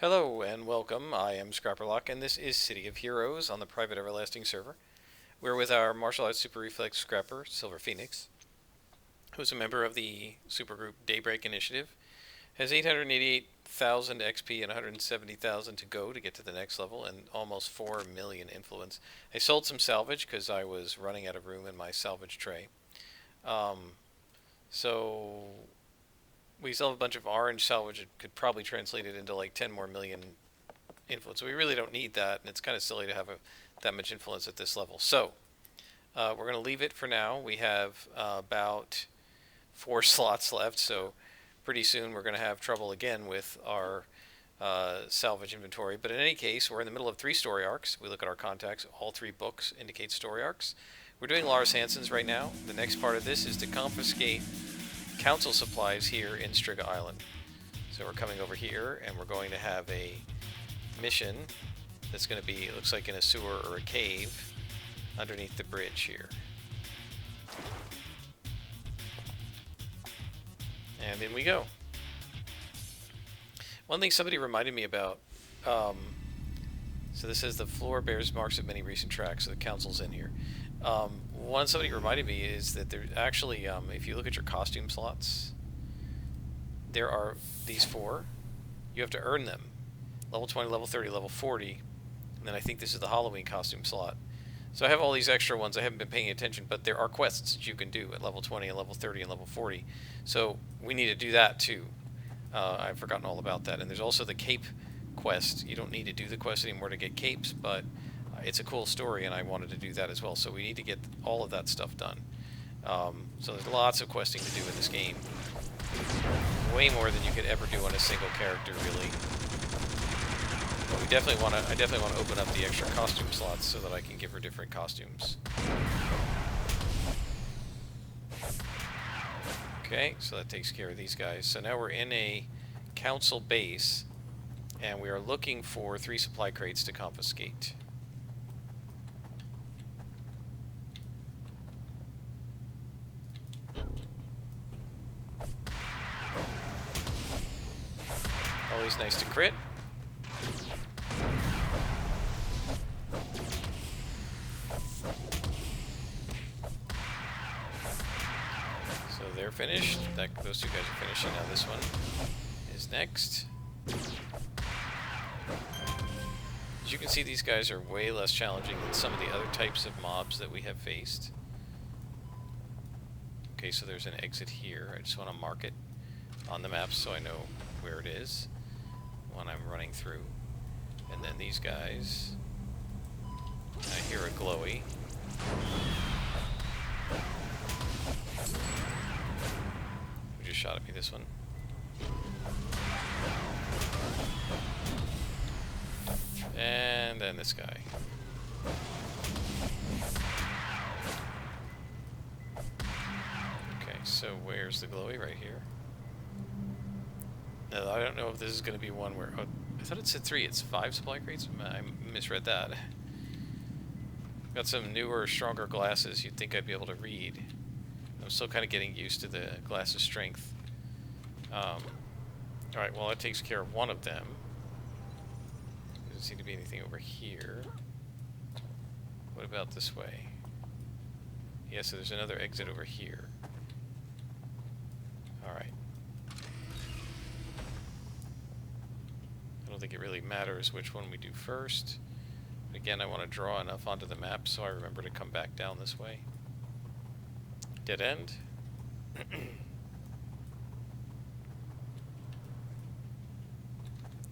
Hello and welcome. I am Scrapperlock, and this is City of Heroes on the private Everlasting server. We're with our martial arts super reflex scrapper, Silver Phoenix, who's a member of the supergroup Daybreak Initiative. Has 888,000 XP and 170,000 to go to get to the next level, and almost 4 million influence. I sold some salvage because I was running out of room in my salvage tray. Um, so we still have a bunch of orange salvage. It could probably translate it into like 10 more million influence. So we really don't need that, and it's kind of silly to have that much influence at this level. So we're going to leave it for now. We have about 4 slots left, so pretty soon we're going to have trouble again with our salvage inventory. But in any case, we're in the middle of 3 story arcs. We look at our contacts. All 3 books indicate story arcs. We're doing Lars Hansen's right now. The next part of this is to confiscate council supplies here in Striga Island. So we're coming over here, and we're going to have a mission that's going to be, it looks like in a sewer or a cave underneath the bridge here. And in we go. One thing somebody reminded me about, so this says the floor bears marks of many recent tracks, so the council's in here. One somebody reminded me is that there actually, if you look at your costume slots, there are these 4. You have to earn them. Level 20, level 30, level 40, and then I think this is the Halloween costume slot. So I have all these extra ones. I haven't been paying attention, but there are quests that you can do at level 20 and level 30 and level 40. So we need to do that too. I've forgotten all about that. And there's also the cape quest. You don't need to do the quest anymore to get capes, but it's a cool story, and I wanted to do that as well. So we need to get all of that stuff done. So there's lots of questing to do in this game. Way more than you could ever do on a single character, really. But I definitely want to open up the extra costume slots so that I can give her different costumes. Okay, so that takes care of these guys. So now we're in a council base, and we are looking for 3 supply crates to confiscate. Always nice to crit. So they're finished. Those 2 guys are finishing. Now this one is next. As you can see, these guys are way less challenging than some of the other types of mobs that we have faced. Okay, so there's an exit here. I just want to mark it on the map so I know where it is when I'm running through. And then these guys, I hear a glowy. Who just shot at me? This one. And then this guy. Okay, so where's the glowy? Right here. No, I don't know if this is going to be one where... Oh, I thought it said 3. It's 5 supply crates? I misread that. Got some newer, stronger glasses. You'd think I'd be able to read. I'm still kind of getting used to the glasses' strength. Alright, well that takes care of one of them. Doesn't seem to be anything over here. What about this way? Yeah, so there's another exit over here. Alright. I don't think it really matters which one we do first. But again, I want to draw enough onto the map so I remember to come back down this way. Dead end.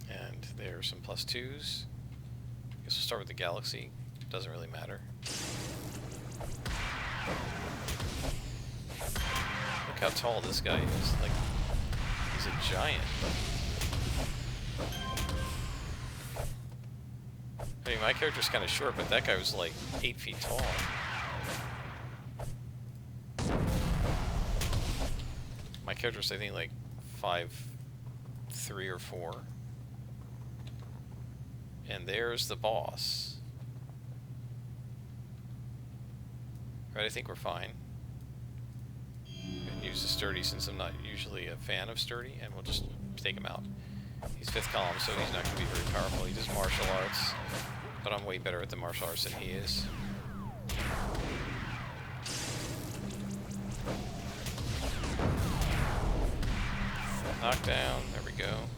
And there are some +2s. I guess we'll start with the galaxy. Doesn't really matter. Look how tall this guy is. Like, he's a giant. I mean, my character's kind of short, but that guy was like 8 feet tall. My character's, I think, like 5'3" or 4. And there's the boss. Right, I think we're fine. Use the sturdy since I'm not usually a fan of sturdy, and we'll just take him out. He's 5th column, so he's not going to be very powerful. He does martial arts, but I'm way better at the martial arts than he is. Knockdown, there we go.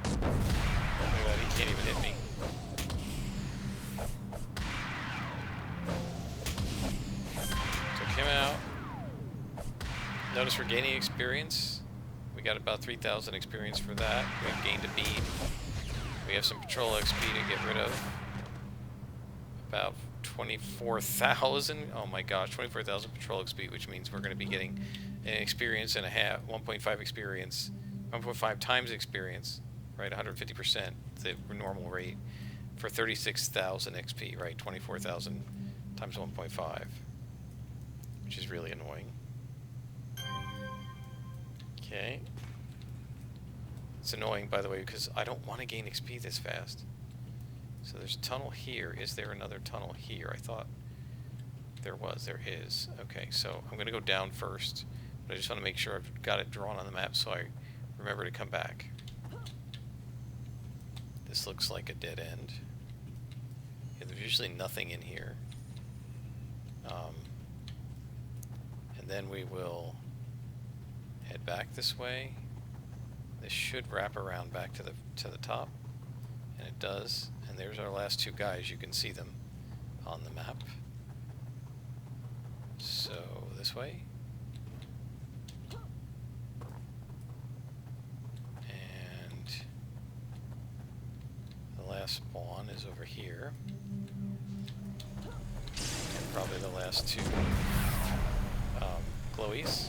Look at that, he can't even hit me. Took him out. Notice we're gaining experience. We got about 3,000 experience for that. We've gained a beam. We have some patrol XP to get rid of. About 24,000. Oh my gosh, 24,000 patrol XP, which means we're going to be getting an experience and a half, 1.5 experience, 1.5 times experience, right? 150%, the normal rate, for 36,000 XP, right? 24,000 times 1.5, which is really annoying. Okay. It's annoying, by the way, because I don't want to gain XP this fast. So there's a tunnel here. Is there another tunnel here? I thought there was. There is. Okay, so I'm going to go down first. But I just want to make sure I've got it drawn on the map so I remember to come back. This looks like a dead end. Yeah, there's usually nothing in here. And then we will head back this way. This should wrap around back to the top, and it does. And there's our last two guys. You can see them on the map. So this way, and the last spawn is over here, and probably the last two glowies.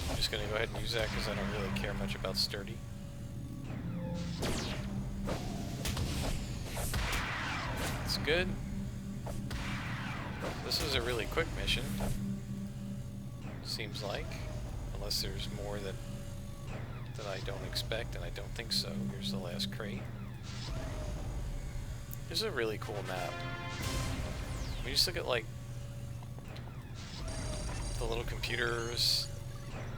I'm just going to go ahead and use that because I don't really care much about sturdy. That's good. This is a really quick mission, seems like, unless there's more that I don't expect, and I don't think so. Here's the last crate. This is a really cool map. We just look at like the little computers,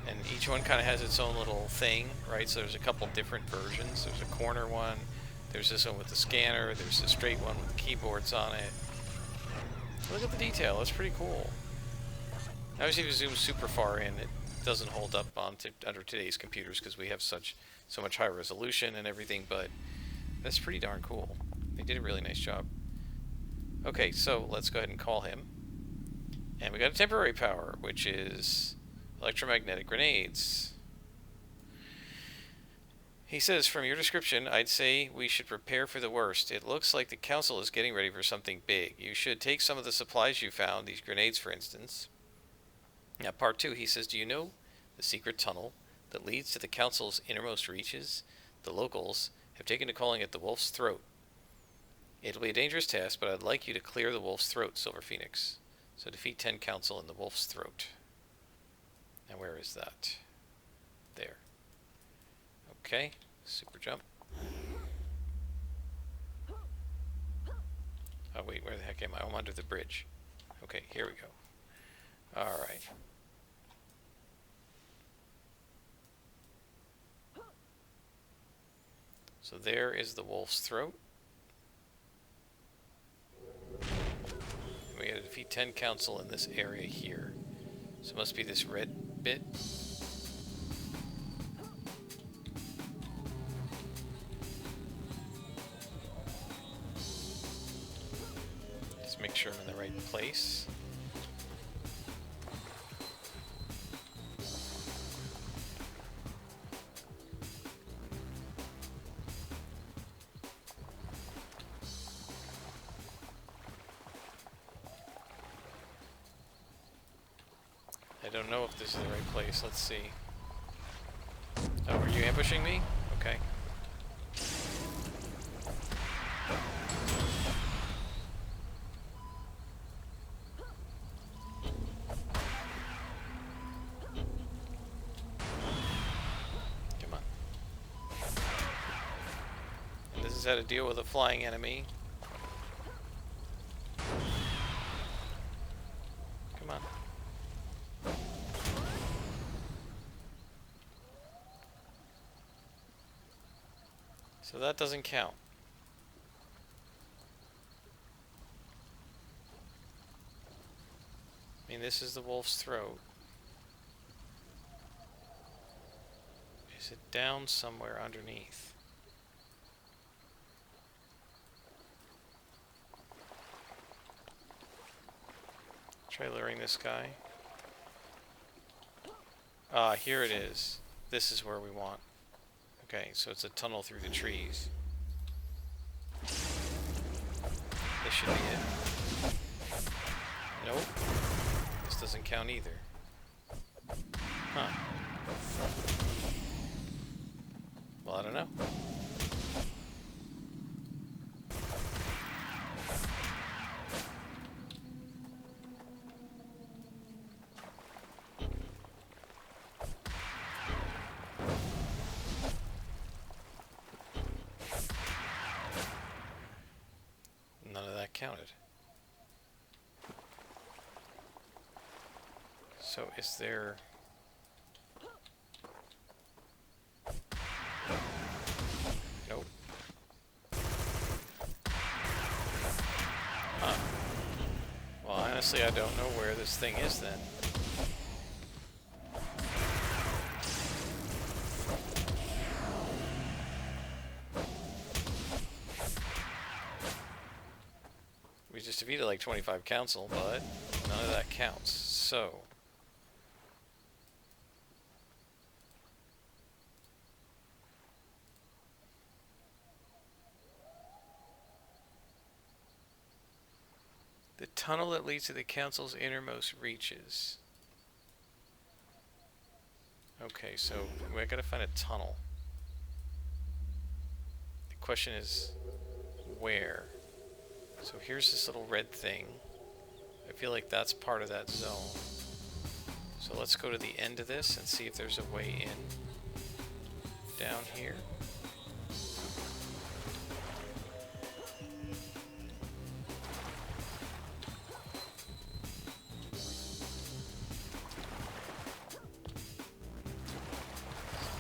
and each one kind of has its own little thing, right? So there's a couple different versions. There's a corner one, there's this one with the scanner, there's the straight one with the keyboards on it. Look at the detail, it's pretty cool. Obviously if you zoom super far in, it doesn't hold up under today's computers because we have so much higher resolution and everything, but that's pretty darn cool. They did a really nice job. Okay, so let's go ahead and call him. And we got a temporary power, which is electromagnetic grenades. He says, from your description, I'd say we should prepare for the worst. It looks like the council is getting ready for something big. You should take some of the supplies you found, these grenades for instance. Now, part 2, he says, do you know the secret tunnel that leads to the council's innermost reaches? The locals have taken to calling it the Wolf's Throat. It'll be a dangerous task, but I'd like you to clear the Wolf's Throat, Silver Phoenix. So defeat 10 council in the Wolf's Throat. Now where is that? There. Okay, super jump. Oh wait, where the heck am I? I'm under the bridge. Okay, here we go. Alright. So there is the Wolf's Throat. We gotta defeat 10 council in this area here. So it must be this red bit. Just make sure I'm in the right place. I don't know if this is the right place. Let's see. Oh, are you ambushing me? Okay. Come on. And this is how to deal with a flying enemy. Come on. So that doesn't count. I mean, this is the wolf's throat. Is it down somewhere underneath? Try luring this guy. Ah, here it is. This is where we want. Okay, so it's a tunnel through the trees. This should be it. Nope. This doesn't count either. Huh. Well, I don't know. None of that counted. So is there... Nope. Huh. Well, honestly, I don't know where this thing is then. We just defeated like 25 council, but none of that counts. So... the tunnel that leads to the council's innermost reaches. Okay, so we gotta find a tunnel. The question is, where? So here's this little red thing. I feel like that's part of that zone. So let's go to the end of this and see if there's a way in. Down here.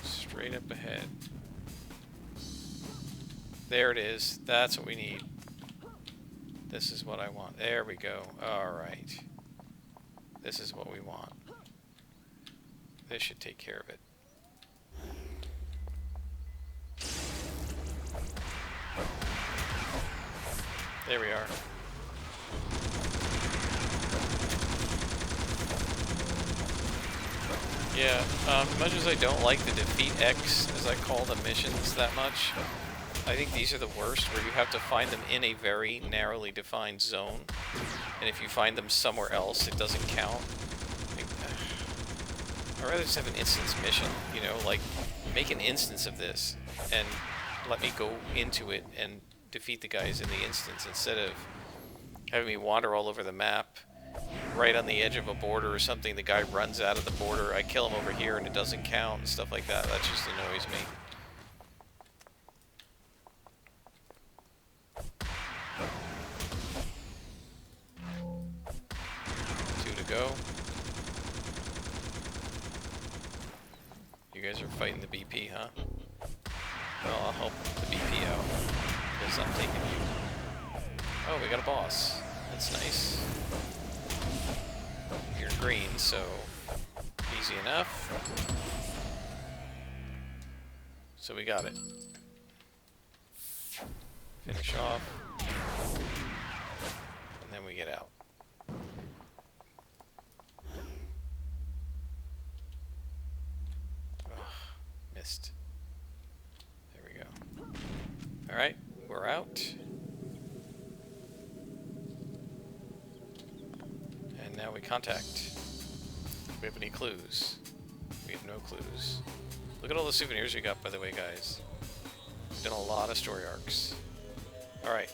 Straight up ahead. There it is. That's what we need. This is what I want. There we go. Alright. This is what we want. This should take care of it. There we are. Yeah, as much as I don't like the Defeat X, as I call the missions that much, I think these are the worst, where you have to find them in a very narrowly defined zone, and if you find them somewhere else, it doesn't count. Like, I'd rather just have an instance mission, you know, like, make an instance of this, and let me go into it and defeat the guys in the instance, instead of having me wander all over the map, right on the edge of a border or something, the guy runs out of the border, I kill him over here and it doesn't count, and stuff like that. That just annoys me. Two to go. You guys are fighting the BP, huh? Well, I'll help the BP out, because I'm taking you. Oh, we got a boss. That's nice. You're green, so easy enough. So we got it. Finish off. And then we get out. Ugh, missed. There we go. Alright, we're out. And now we contact. Do we have any clues? We have no clues. Look at all the souvenirs we got, by the way, guys. We've done a lot of story arcs. Alright.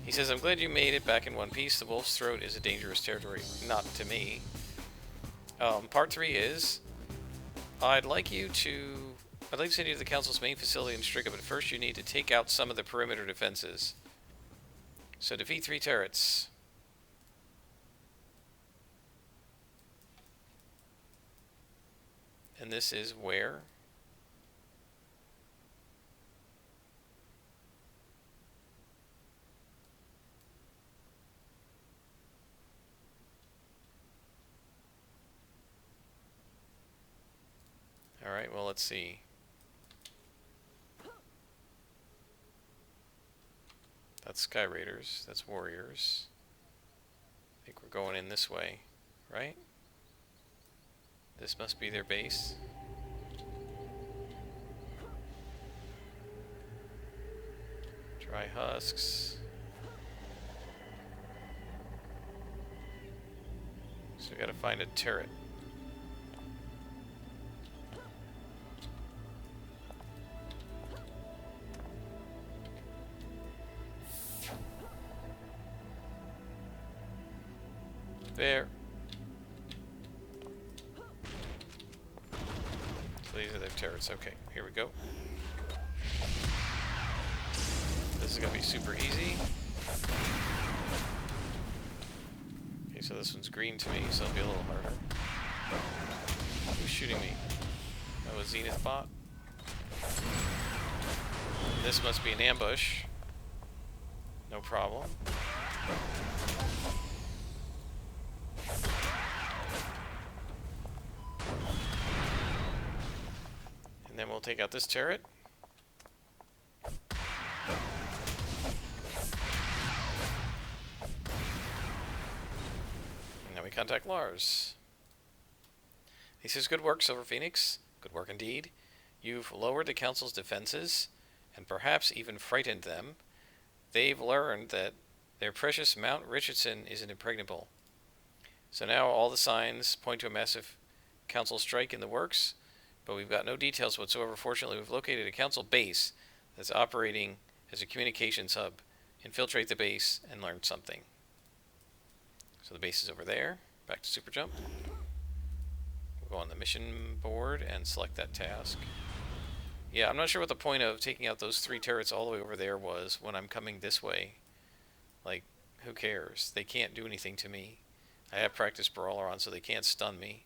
He says, I'm glad you made it back in one piece. The Wolf's Throat is a dangerous territory. Not to me. Part 3 is... I'd like to send you to the Council's main facility in Striga, but first you need to take out some of the perimeter defenses. So defeat 3 turrets. And this is where? Alright, well, let's see. That's Sky Raiders. That's Warriors. I think we're going in this way, right? This must be their base. Dry husks. So we gotta find a turret. There. So these are their turrets. Okay, here we go. This is gonna be super easy. Okay, so this one's green to me, so it'll be a little harder. Who's shooting me? Oh, a Zenith bot. This must be an ambush. No problem. And then we'll take out this turret. And now we contact Lars. He says, "Good work, Silver Phoenix. Good work indeed. You've lowered the Council's defenses, and perhaps even frightened them. They've learned that their precious Mount Richardson isn't impregnable. So now all the signs point to a massive Council strike in the works, but we've got no details whatsoever. Fortunately, we've located a Council base that's operating as a communications hub. Infiltrate the base and learn something." So the base is over there. Back to Super Jump. We'll go on the mission board and select that task. Yeah, I'm not sure what the point of taking out those 3 turrets all the way over there was when I'm coming this way. Like, who cares? They can't do anything to me. I have practice Brawler on, so they can't stun me.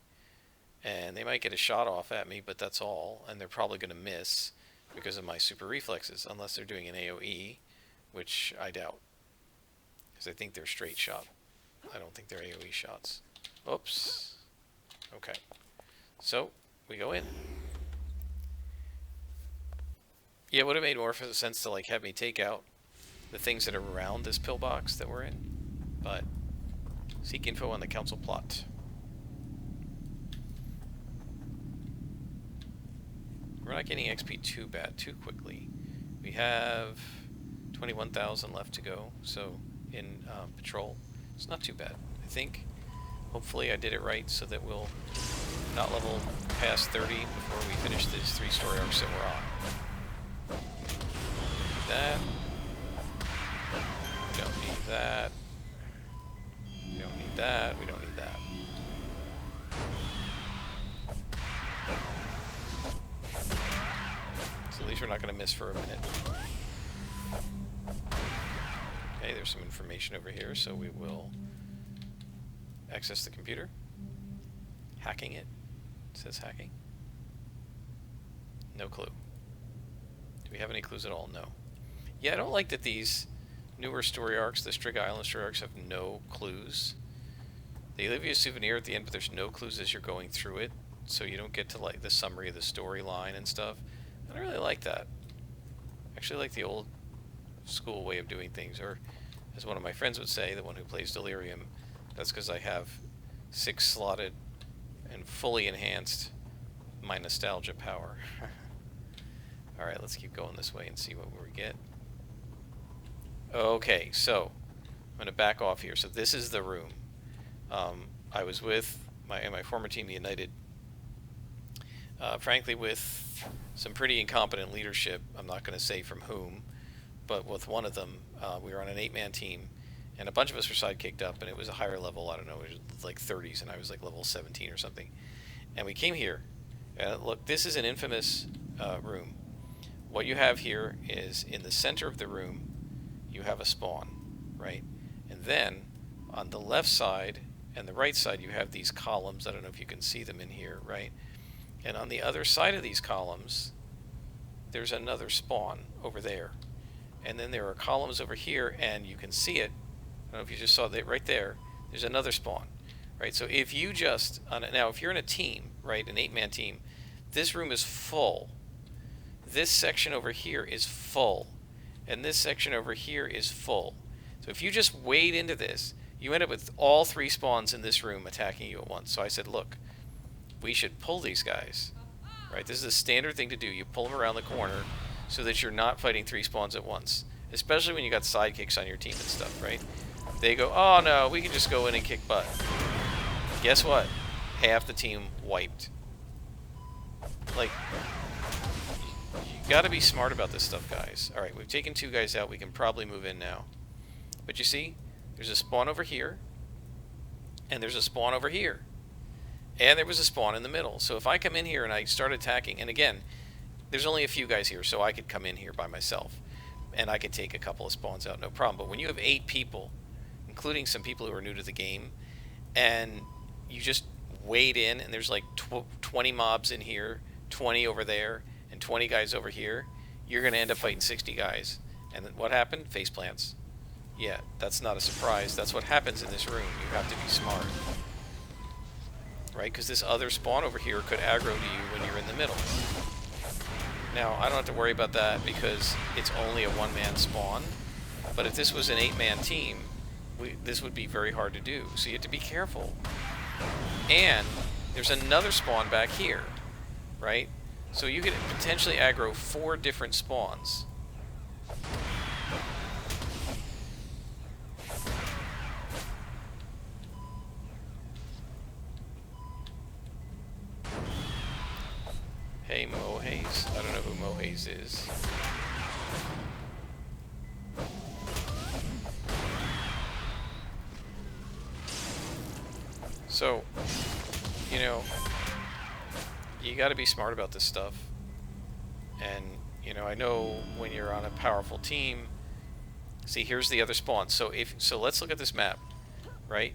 And they might get a shot off at me, but that's all. And they're probably going to miss because of my super reflexes, unless they're doing an AoE, which I doubt. Because I think they're straight shot. I don't think they're AoE shots. Oops. Okay. So, we go in. Yeah, it would have made more sense to like have me take out the things that are around this pillbox that we're in. But, seek info on the Council plot. We're not getting XP too quickly. We have 21,000 left to go, so in patrol. It's not too bad, I think. Hopefully I did it right so that we'll not level past 30 before we finish these 3 story arcs that we're on. Need that. We don't need that. We don't need that. We don't need that. So at least we're not going to miss for a minute. Okay, there's some information over here, so we will access the computer. Hacking it. It says hacking. No clue. Do we have any clues at all? No. Yeah, I don't like that these newer story arcs, the Striga Island story arcs, have no clues. They leave you a souvenir at the end, but there's no clues as you're going through it, so you don't get to like the summary of the storyline and stuff. I don't really like that. I actually like the old school way of doing things, or as one of my friends would say, the one who plays Delirium, that's because I have 6 slotted and fully enhanced my nostalgia power. Alright, let's keep going this way and see what we get. Okay, so I'm going to back off here. So this is the room. I was with my former team, the United, frankly with some pretty incompetent leadership. I'm not going to say from whom, but with one of them, we were on an 8-man team, and a bunch of us were sidekicked up, and it was a higher level, I don't know, it was like 30s, and I was like level 17 or something. And we came here, and look, this is an infamous room. What you have here is, in the center of the room, you have a spawn, right? And then, on the left side and the right side, you have these columns. I don't know if you can see them in here, right? And on the other side of these columns, there's another spawn over there. And then there are columns over here, and you can see it. I don't know if you just saw that right there. There's another spawn, right? So if you just, now if you're in a team, right, an 8-man team, this room is full. This section over here is full. And this section over here is full. So if you just wade into this, you end up with all 3 spawns in this room attacking you at once. So I said, look, we should pull these guys. Right? This is a standard thing to do. You pull them around the corner so that you're not fighting 3 spawns at once. Especially when you got sidekicks on your team and stuff, right? They go, oh no, we can just go in and kick butt. Guess what? Half the team wiped. Like, you gotta be smart about this stuff, guys. Alright, we've taken 2 guys out. We can probably move in now. But you see, there's a spawn over here. And there's a spawn over here. And there was a spawn in the middle. So if I come in here and I start attacking, and again, there's only a few guys here, so I could come in here by myself. And I could take a couple of spawns out, no problem. But when you have 8 people, including some people who are new to the game, and you just wade in, and there's like 20 mobs in here, 20 over there, and 20 guys over here, you're going to end up fighting 60 guys. And then what happened? Face plants. Yeah, that's not a surprise. That's what happens in this room. You have to be smart. Right? Because this other spawn over here could aggro to you when you're in the middle. Now, I don't have to worry about that because it's only a 1-man spawn. But if this was an 8-man team, this would be very hard to do. So you have to be careful. And there's another spawn back here, right? So you could potentially aggro 4 different spawns. Hey, Mohaze. I don't know who Mohaze is. So, you know, you got to be smart about this stuff. And, you know, I know when you're on a powerful team. See, here's the other spawn. So let's look at this map, right?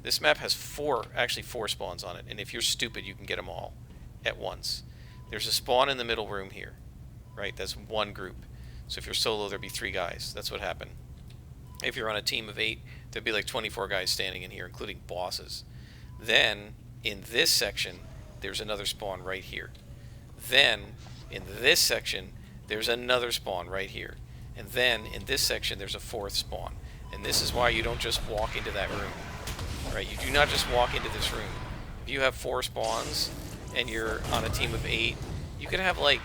This map has 4 spawns on it. And if you're stupid, you can get them all at once. There's a spawn in the middle room here, right? That's 1 group. So if you're solo, there'd be 3 guys. That's what happened. If you're on a team of 8, there'd be like 24 guys standing in here, including bosses. Then, in this section, there's another spawn right here. Then, in this section, there's another spawn right here. And then, in this section, there's a 4th spawn. And this is why you don't just walk into that room. Right? You do not just walk into this room. If you have 4 spawns, and you're on a team of 8, you could have like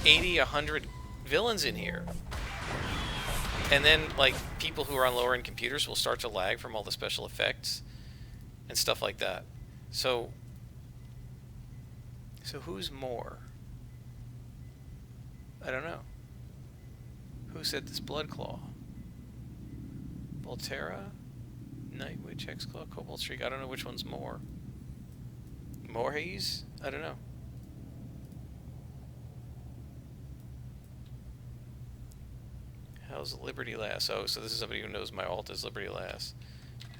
80, 100 villains in here. And then like people who are on lower end computers will start to lag from all the special effects and stuff like that. So who's more? I don't know. Who said this? Bloodclaw? Volterra? Night Witch, Hexclaw, Cobalt Streak? I don't know which one's more. Mohaze? I don't know. How's Liberty Lass? Oh, so this is somebody who knows my alt is Liberty Lass.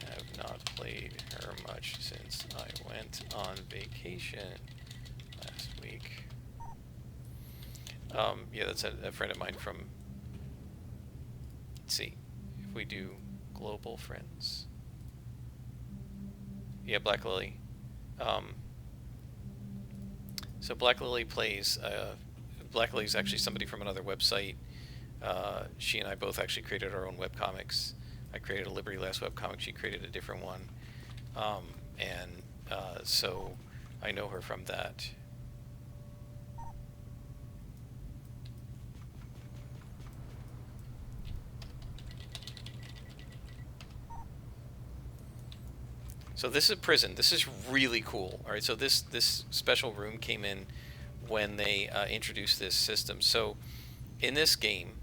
Have not played her much since I went on vacation last week. Yeah, that's a friend of mine from... Let's see. If we do global friends. Yeah, Black Lily. So Black Lily plays, Black Lily is actually somebody from another website. She and I both actually created our own webcomics. I created a Liberty Lass webcomic, she created a different one. So I know her from that. So this is a prison. This is really cool. All right, so this special room came in when they introduced this system. So in this game,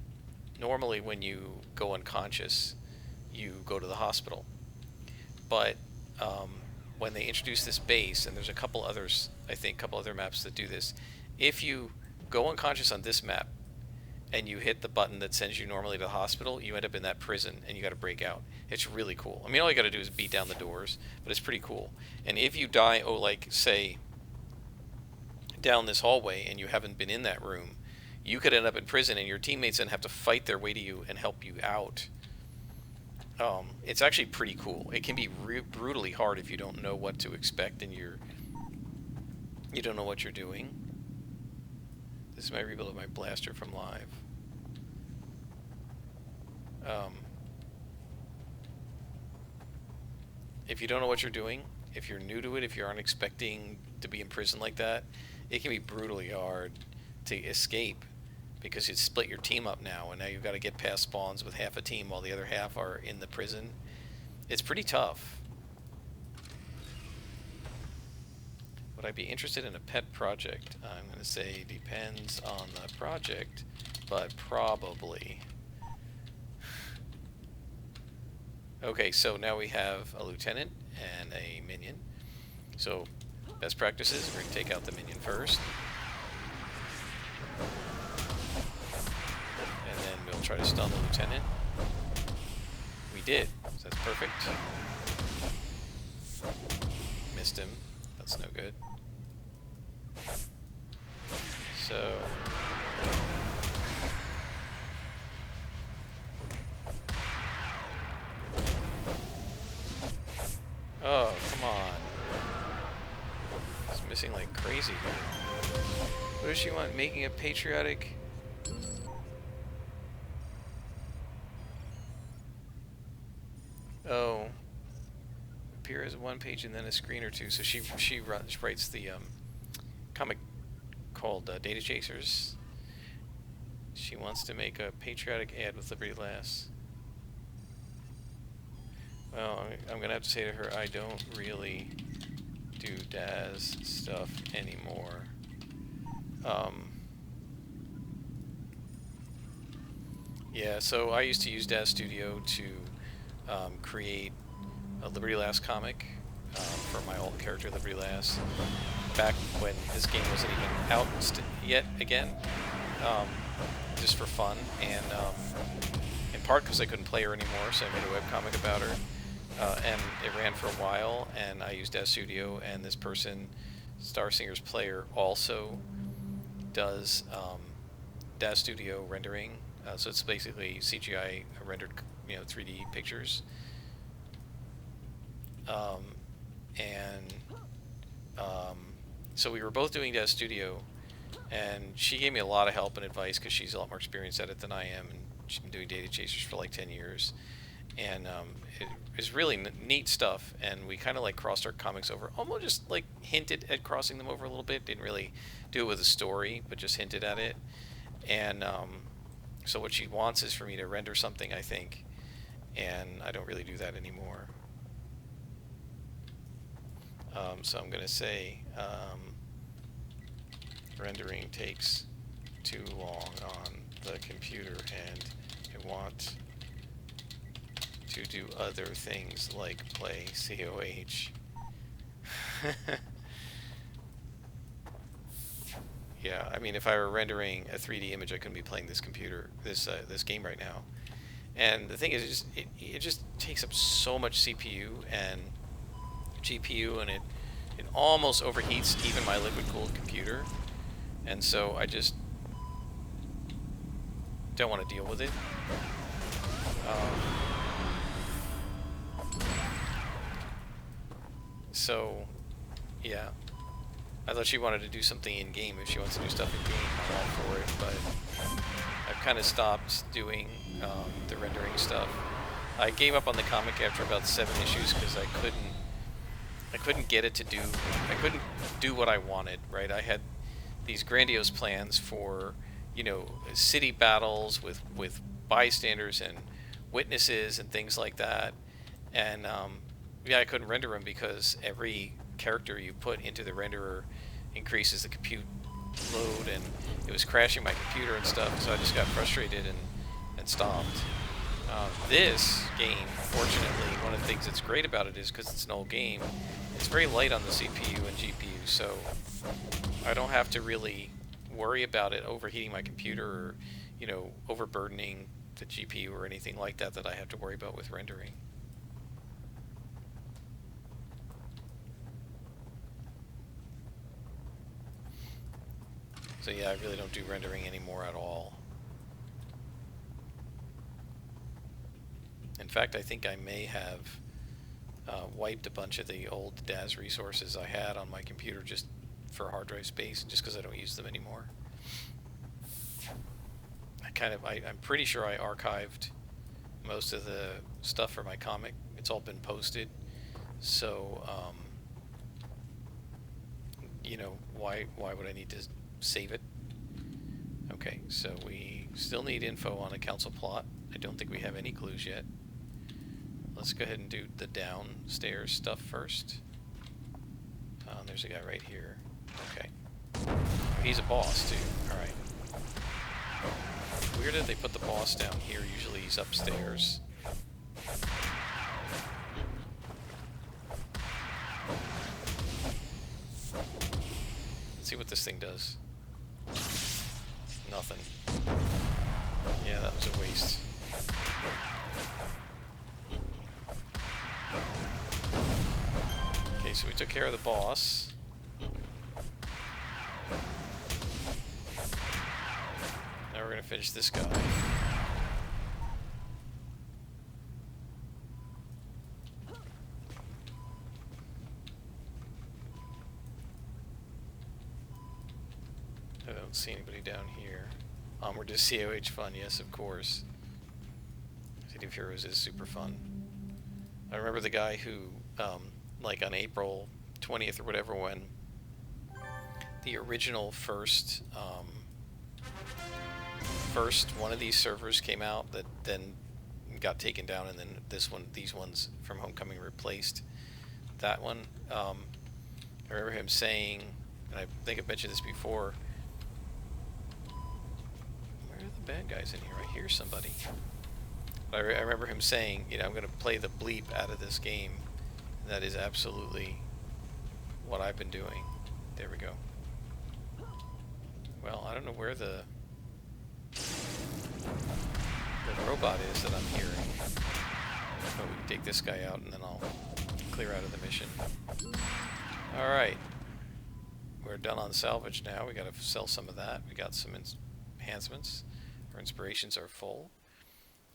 normally when you go unconscious, you go to the hospital. But when they introduce this base, and there's a couple others, I think, a couple other maps that do this, if you go unconscious on this map and you hit the button that sends you normally to the hospital, you end up in that prison and you got to break out. It's really cool. I mean, all you got to do is beat down the doors, but it's pretty cool. And if you die, like, say, down this hallway and you haven't been in that room, you could end up in prison and your teammates then have to fight their way to you and help you out. It's actually pretty cool. It can be brutally hard if you don't know what to expect and you're You don't know what you're doing. This is my rebuild of my blaster from live. If you don't know what you're doing, if you're new to it, if you aren't expecting to be in prison like that, it can be brutally hard to escape because you split your team up now, and now you've got to get past spawns with half a team while the other half are in the prison. It's pretty tough. Would I be interested in a pet project? I'm going to say depends on the project, but probably. Okay, so now we have a lieutenant and a minion. So, best practices, we're going to take out the minion first. And then we'll try to stun the lieutenant. We did, so that's perfect. Missed him, that's no good. So... oh, come on. It's missing like crazy here. What does she want? Making a patriotic... oh. Appear as one page and then a screen or two. So she writes the comic called Data Chasers. She wants to make a patriotic ad with Liberty Lass. Well, I'm going to have to say to her, I don't really do Daz stuff anymore. Yeah, so I used to use Daz Studio to create a Liberty Lass comic for my old character, Liberty Lass, back when this game wasn't even out yet again, just for fun, and in part because I couldn't play her anymore, so I made a webcomic about her. And it ran for a while, and I used Daz Studio, and this person, Star Singers Player, also does Daz Studio rendering. So it's basically CGI rendered, 3D pictures. So we were both doing Daz Studio, and she gave me a lot of help and advice because she's a lot more experienced at it than I am, and she's been doing Data Chasers for like 10 years. And it was really neat stuff, and we kind of like crossed our comics over, almost just like hinted at crossing them over a little bit. Didn't really do it with a story, but just hinted at it. And so what she wants is for me to render something, I think, and I don't really do that anymore. So I'm going to say rendering takes too long on the computer, and I want to do other things like play COH. Yeah, I mean, if I were rendering a 3D image, I couldn't be playing this this game right now. And the thing is, it just takes up so much CPU and GPU, and it almost overheats even my liquid-cooled computer. And so I just don't want to deal with it. So, yeah. I thought she wanted to do something in-game. If she wants to do stuff in-game, I'm all for it, but I've kind of stopped doing the rendering stuff. I gave up on the comic after about 7 issues because I couldn't get it to do... I couldn't do what I wanted, right? I had these grandiose plans for, city battles with bystanders and witnesses and things like that. And, yeah, I couldn't render them because every character you put into the renderer increases the compute load, and it was crashing my computer and stuff, so I just got frustrated and stopped. This game, fortunately, one of the things that's great about it is because it's an old game, it's very light on the CPU and GPU, so I don't have to really worry about it overheating my computer or, overburdening the GPU or anything like that I have to worry about with rendering. So yeah, I really don't do rendering anymore at all. In fact, I think I may have wiped a bunch of the old Daz resources I had on my computer just for hard drive space, just because I don't use them anymore. I'm pretty sure I archived most of the stuff for my comic. It's all been posted. So, you know, why would I need to save it? Okay, so we still need info on a council plot. I don't think we have any clues yet. Let's go ahead and do the downstairs stuff first. There's a guy right here. Okay. He's a boss, too. Alright. Weird that they put the boss down here. Usually he's upstairs. Let's see what this thing does. Nothing. Yeah, that was a waste. Okay, so we took care of the boss. Now we're gonna finish this guy. I don't see anybody down here. Onward to COH fun, yes, of course. City of Heroes is super fun. I remember the guy who, like on April 20th or whatever, when the original first one of these servers came out that then got taken down, and then these ones from Homecoming replaced that one. I remember him saying, and I think I've mentioned this before, where are the bad guys in here? I hear somebody. But I remember him saying, you know, I'm going to play the bleep out of this game. And that is absolutely what I've been doing. There we go. Well, I don't know where the robot is that I'm hearing. But we can take this guy out and then I'll clear out of the mission. Alright. We're done on salvage now. We gotta sell some of that. We got some enhancements. Our inspirations are full.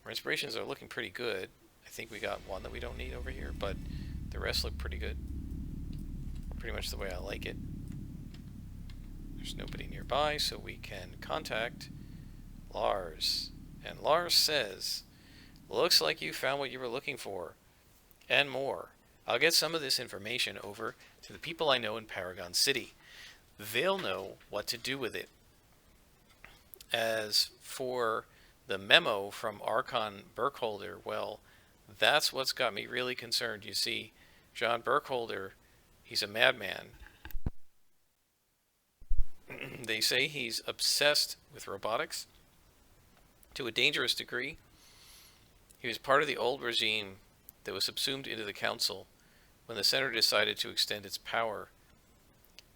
Our inspirations are looking pretty good. I think we got one that we don't need over here, but the rest look pretty good. Pretty much the way I like it. There's nobody nearby, so we can contact Lars. And Lars says, looks like you found what you were looking for, and more. I'll get some of this information over to the people I know in Paragon City. They'll know what to do with it. As for the memo from Archon Burkholder, well, that's what's got me really concerned. You see, John Burkholder, he's a madman. They say he's obsessed with robotics to a dangerous degree. He was part of the old regime that was subsumed into the council when the center decided to extend its power.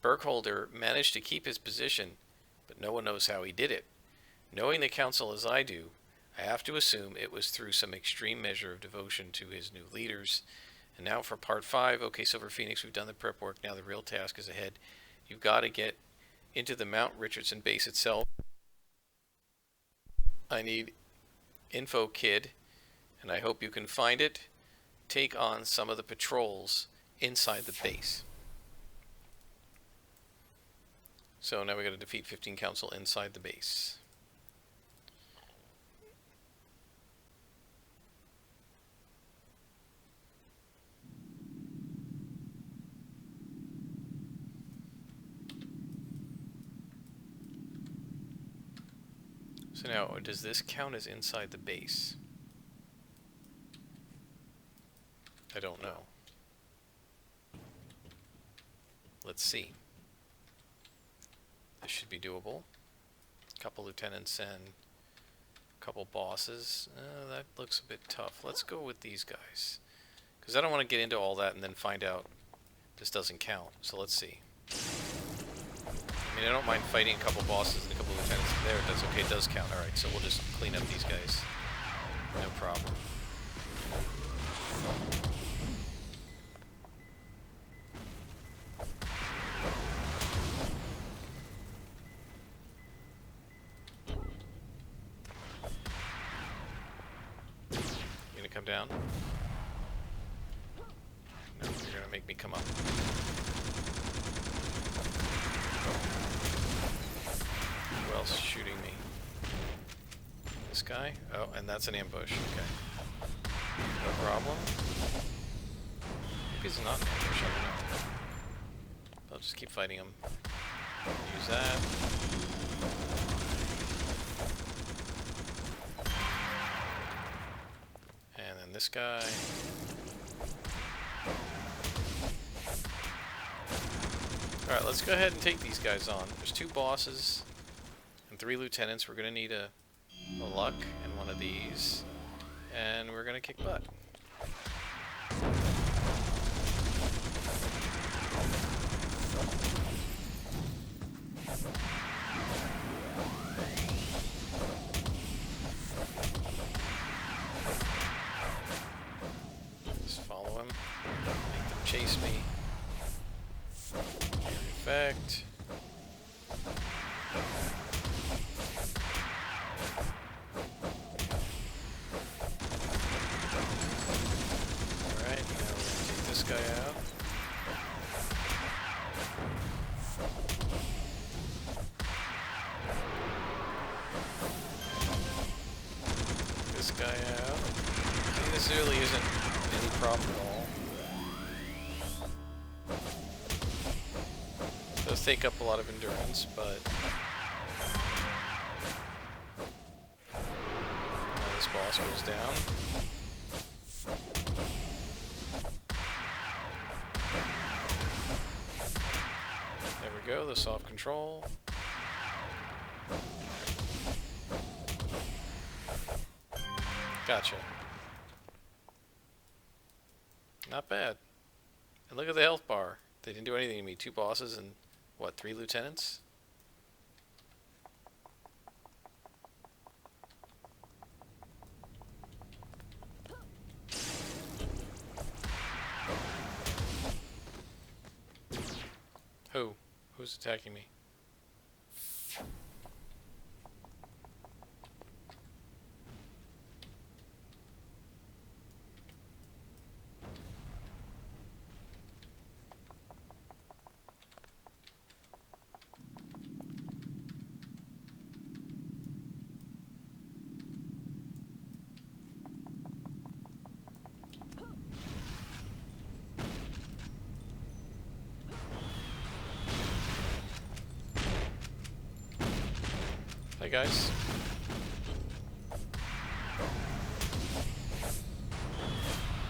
Burkholder managed to keep his position, but no one knows how he did it. Knowing the council as I do, I have to assume it was through some extreme measure of devotion to his new leaders. And now for part 5, okay, Silver Phoenix, we've done the prep work, now the real task is ahead. You've got to get into the Mount Richardson base itself. I need info, kid, and I hope you can find it. Take on some of the patrols inside the base. So now we got to defeat 15 council inside the base. So now, does this count as inside the base? I don't know. Let's see. This should be doable. A couple lieutenants and a couple bosses. That looks a bit tough. Let's go with these guys. Because I don't want to get into all that and then find out this doesn't count. So let's see. I mean, I don't mind fighting a couple bosses and a couple lieutenants there. That's okay, it does count. Alright, so we'll just clean up these guys. No problem. You gonna come down? No, you're gonna make me come up. guy. Oh, and that's an ambush. Okay. No problem. Maybe it's not an ambush, I don't know. I'll just keep fighting him. Use that. And then this guy. Alright, let's go ahead and take these guys on. There's 2 bosses and 3 lieutenants. We're going to need a luck and one of these. And we're going to kick butt. Just follow him. Make them chase me. Effect. Alright, now we're going to take this guy out. This guy out. See, this really isn't any problem at all. It does take up a lot of endurance, but now this boss goes down. There we go, the soft control. Gotcha. Not bad. And look at the health bar. They didn't do anything to me. 2 bosses and, what, 3 lieutenants? Who? Who's attacking me? Hey guys.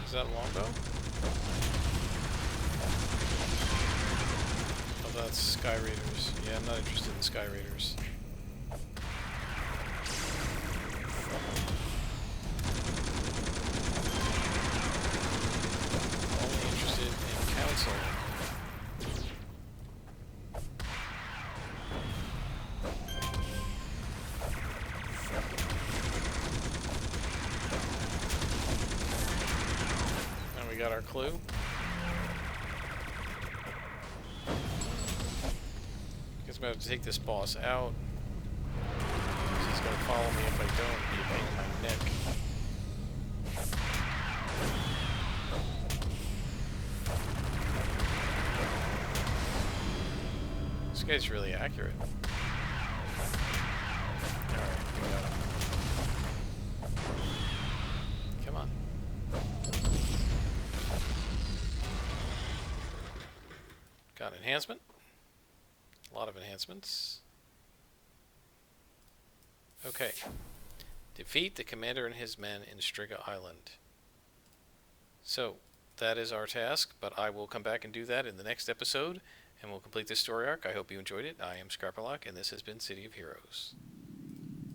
Is that a longbow? Oh, that's Sky Raiders. Yeah, I'm not interested in Sky Raiders. Only interested in Council. We got our clue. Guess I'm gonna have to take this boss out. He's gonna follow me if I don't. Be a pain in my neck. This guy's really accurate. Alright, we got him. Come on. Got enhancement. A lot of enhancements. Okay. Defeat the commander and his men in Striga Island. So, that is our task, but I will come back and do that in the next episode, and we'll complete this story arc. I hope you enjoyed it. I am Scarperlock, and this has been City of Heroes.